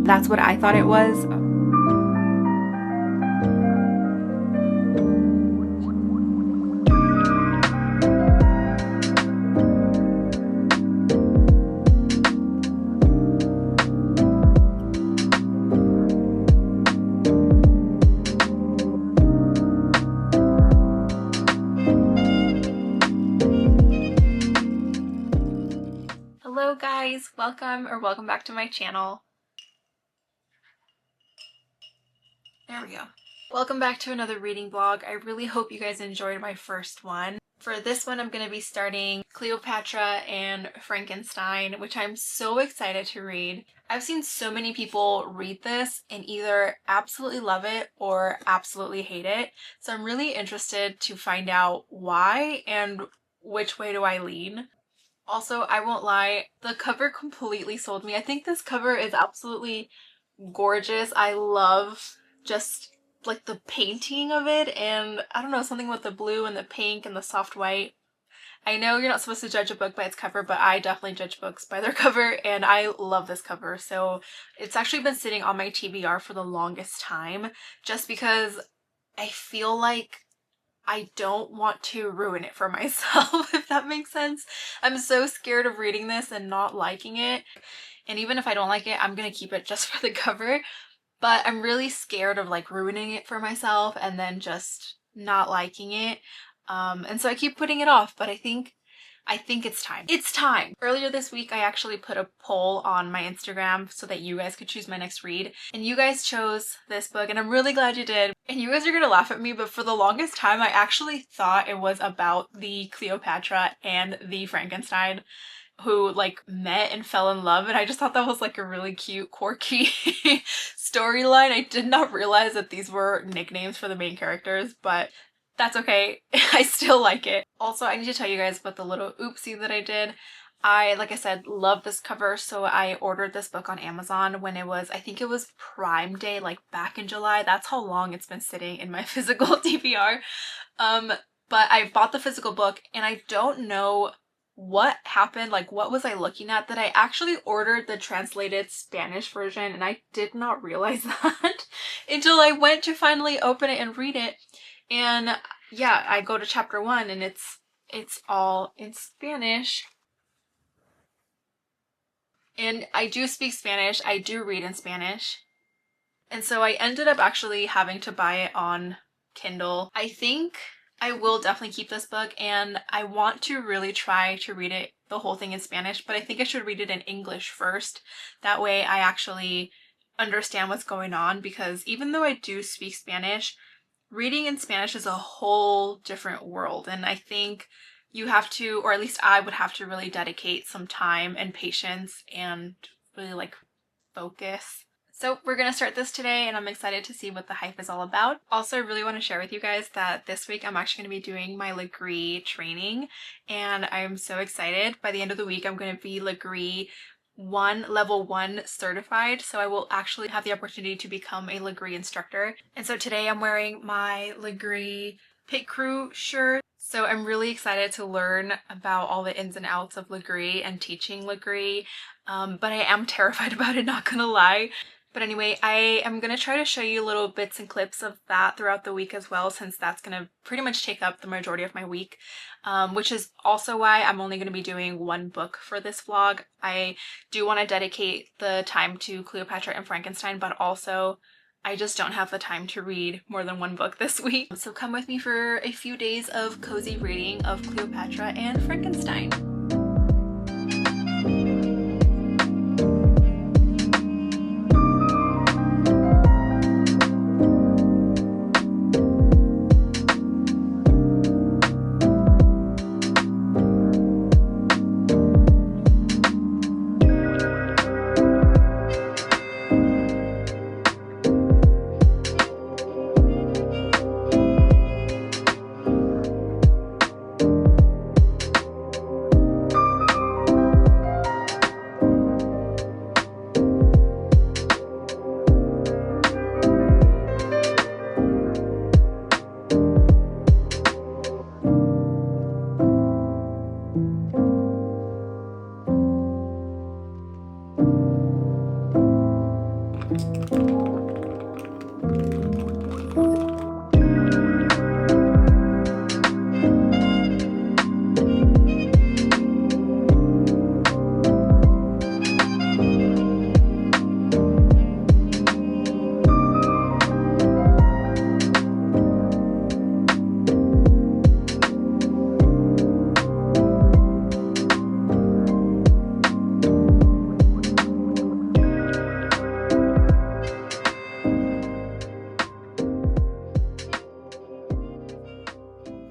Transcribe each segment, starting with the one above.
that's what I thought it was. Hello guys, welcome back to my channel. There we go. Welcome back to another reading vlog. I really hope you guys enjoyed my first one. For this one, I'm going to be starting Cleopatra and Frankenstein, which I'm so excited to read. I've seen so many people read this and either absolutely love it or absolutely hate it. So I'm really interested to find out why and which way do I lean. Also, I won't lie, the cover completely sold me. I think this cover is absolutely gorgeous. I love just like the painting of it, and I don't know, something with the blue and the pink and the soft white. I know you're not supposed to judge a book by its cover, but I definitely judge books by their cover, and I love this cover. So it's actually been sitting on my TBR for the longest time just because I feel like I don't want to ruin it for myself, if that makes sense. I'm so scared of reading this and not liking it. And even if I don't like it, I'm gonna keep it just for the cover. But I'm really scared of like ruining it for myself and then just not liking it. And so I keep putting it off, but I think it's time. It's time! Earlier this week, I actually put a poll on my Instagram so that you guys could choose my next read. And you guys chose this book, and I'm really glad you did. And you guys are gonna laugh at me, but for the longest time, I actually thought it was about the Cleopatra and the Frankenstein who like met and fell in love, and I just thought that was like a really cute, quirky storyline. I did not realize that these were nicknames for the main characters, but that's okay. I still like it. Also, I need to tell you guys about the little oopsie that I did. Like I said, love this cover, so I ordered this book on Amazon when it was, I think it was Prime Day, like back in July. That's how long it's been sitting in my physical TBR. But I bought the physical book, and I don't know what happened, like what was I looking at, that I actually ordered the translated Spanish version, and I did not realize that until I went to finally open it and read it. And yeah, I go to chapter 1 and it's all in Spanish. And I do speak Spanish, I do read in Spanish. And so I ended up actually having to buy it on Kindle. I think I will definitely keep this book, and I want to really try to read it, the whole thing in Spanish, but I think I should read it in English first. That way I actually understand what's going on, because even though I do speak Spanish, reading in Spanish is a whole different world, and I think you have to, or at least I would have to really dedicate some time and patience and really like focus. So we're gonna start this today, and I'm excited to see what the hype is all about. Also, I really want to share with you guys that this week I'm actually going to be doing my Legree training, and I'm so excited. By the end of the week, I'm going to be Legree level 1 certified, so I will actually have the opportunity to become a Legree instructor. And so today I'm wearing my Legree Pit Crew shirt. So I'm really excited to learn about all the ins and outs of Legree and teaching Legree, but I am terrified about it, not gonna lie. But anyway, I am going to try to show you little bits and clips of that throughout the week as well, since that's going to pretty much take up the majority of my week, which is also why I'm only going to be doing one book for this vlog. I do want to dedicate the time to Cleopatra and Frankenstein, but also I just don't have the time to read more than one book this week. So come with me for a few days of cozy reading of Cleopatra and Frankenstein.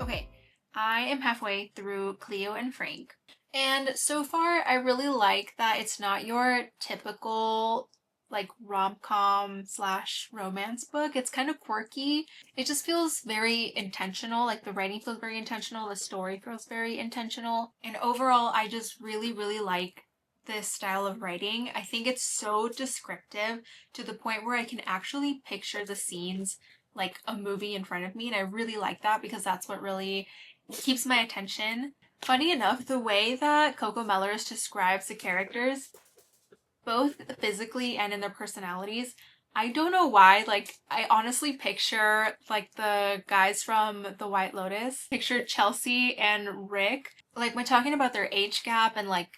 Okay, I am halfway through Cleo and Frank. And so far, I really like that it's not your typical like rom-com slash romance book. It's kind of quirky. It just feels very intentional. Like the writing feels very intentional. The story feels very intentional. And overall, I just really, really like this style of writing. I think it's so descriptive to the point where I can actually picture the scenes like a movie in front of me. And I really like that because that's what really keeps my attention. Funny enough, the way that Coco Mellors describes the characters, both physically and in their personalities, I don't know why, like, I honestly picture, like, the guys from The White Lotus. Picture Chelsea and Rick. Like, when talking about their age gap and, like,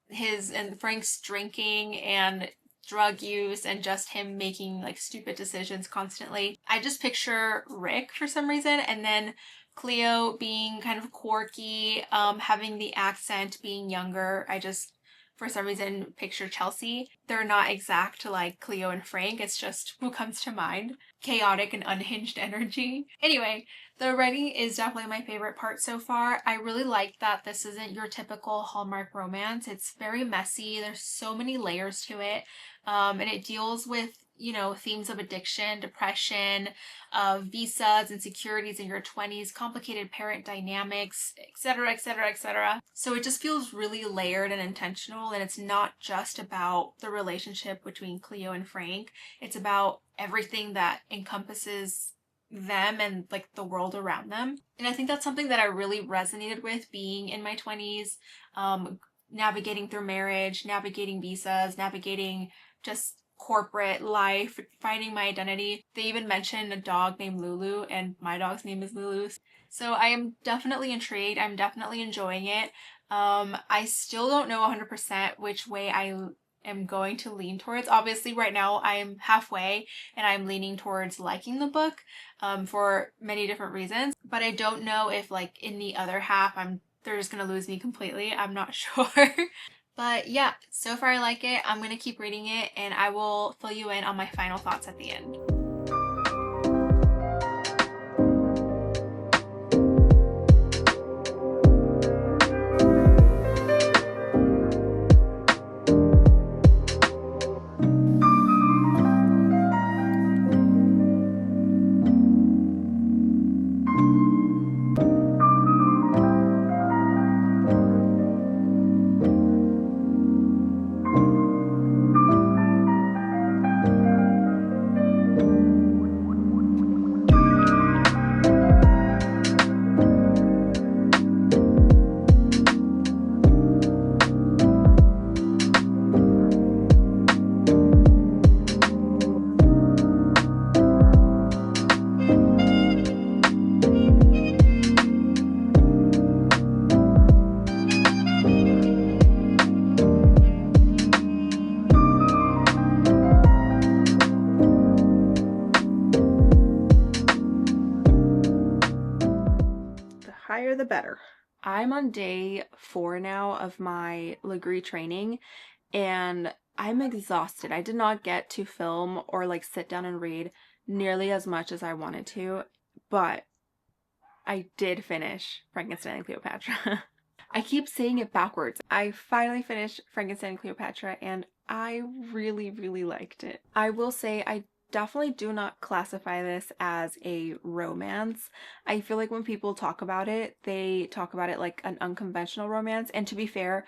his and Frank's drinking and drug use and just him making, like, stupid decisions constantly, I just picture Rick for some reason, and then Cleo being kind of quirky, having the accent, being younger. I just, for some reason, picture Chelsea. They're not exact like Cleo and Frank, it's just who comes to mind. Chaotic and unhinged energy. Anyway, the writing is definitely my favorite part so far. I really like that this isn't your typical Hallmark romance. It's very messy. There's so many layers to it. And it deals with, you know, themes of addiction, depression, visas, insecurities in your 20s, complicated parent dynamics, etc., etc., etc. So it just feels really layered and intentional, and it's not just about the relationship between Cleo and Frank. It's about everything that encompasses them and like the world around them. And I think that's something that I really resonated with being in my 20s, navigating through marriage, navigating visas, navigating just corporate life, finding my identity. They even mentioned a dog named Lulu, and my dog's name is Lulu. So I am definitely intrigued. I'm definitely enjoying it. I still don't know 100% which way I am going to lean towards. Obviously, right now I am halfway and I'm leaning towards liking the book for many different reasons. But I don't know if, like, in the other half, they're just gonna lose me completely. I'm not sure. But yeah, so far I like it. I'm gonna keep reading it and I will fill you in on my final thoughts at the end. Higher the better. I'm on day 4 now of my Legree training and I'm exhausted. I did not get to film or like sit down and read nearly as much as I wanted to, but I did finish Frankenstein and Cleopatra. I keep saying it backwards. I finally finished Frankenstein and Cleopatra and I really, really liked it. I will say I definitely do not classify this as a romance. I feel like when people talk about it, they talk about it like an unconventional romance. And to be fair,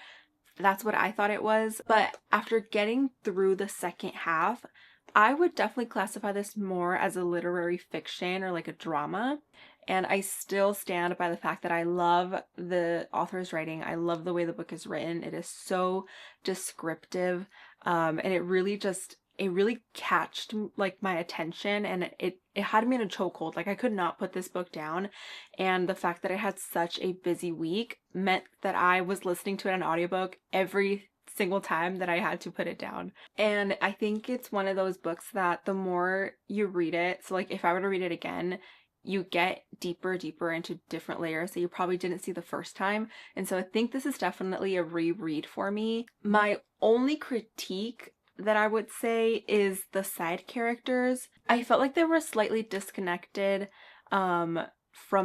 that's what I thought it was. But after getting through the second half, I would definitely classify this more as a literary fiction or like a drama. And I still stand by the fact that I love the author's writing. I love the way the book is written. It is so descriptive. And it really just it really catched like my attention, and it had me in a chokehold. Like I could not put this book down, and the fact that I had such a busy week meant that I was listening to it on audiobook every single time that I had to put it down. And I think it's one of those books that the more you read it, so like if I were to read it again, you get deeper into different layers that you probably didn't see the first time. And so I think this is definitely a reread for me. My only critique that I would say is the side characters. I felt like they were slightly disconnected from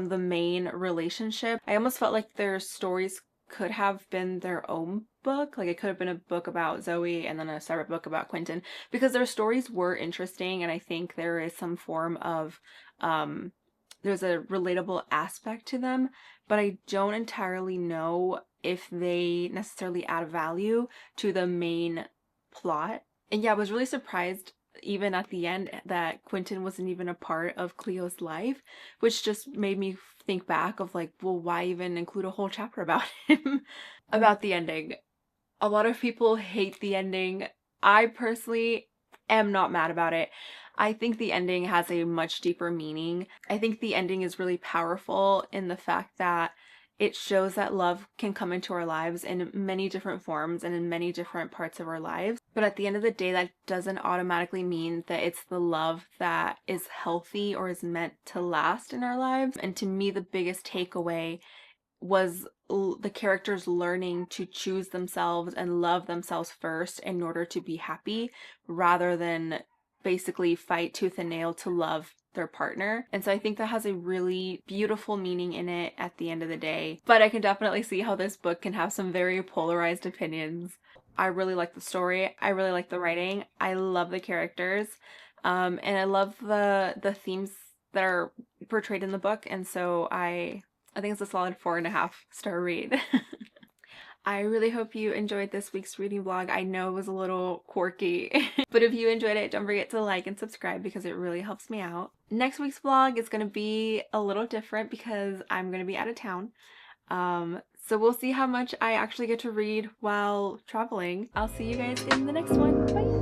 the main relationship. I almost felt like their stories could have been their own book. Like it could have been a book about Zoe and then a separate book about Quentin, because their stories were interesting, and I think there is some form of there's a relatable aspect to them, but I don't entirely know if they necessarily add value to the main plot. And yeah, I was really surprised even at the end that Quentin wasn't even a part of Cleo's life, which just made me think back of like, well, why even include a whole chapter about him? About the ending. A lot of people hate the ending. I personally am not mad about it. I think the ending has a much deeper meaning. I think the ending is really powerful in the fact that it shows that love can come into our lives in many different forms and in many different parts of our lives. But at the end of the day, that doesn't automatically mean that it's the love that is healthy or is meant to last in our lives. And to me, the biggest takeaway was the characters learning to choose themselves and love themselves first in order to be happy, rather than basically fight tooth and nail to love their partner. And so I think that has a really beautiful meaning in it at the end of the day. But I can definitely see how this book can have some very polarized opinions. I really like the story. I really like the writing. I love the characters. And I love the themes that are portrayed in the book. And so I think it's a solid 4.5-star read. I really hope you enjoyed this week's reading vlog. I know it was a little quirky, but if you enjoyed it, don't forget to like and subscribe because it really helps me out. Next week's vlog is going to be a little different because I'm going to be out of town. So we'll see how much I actually get to read while traveling. I'll see you guys in the next one. Bye!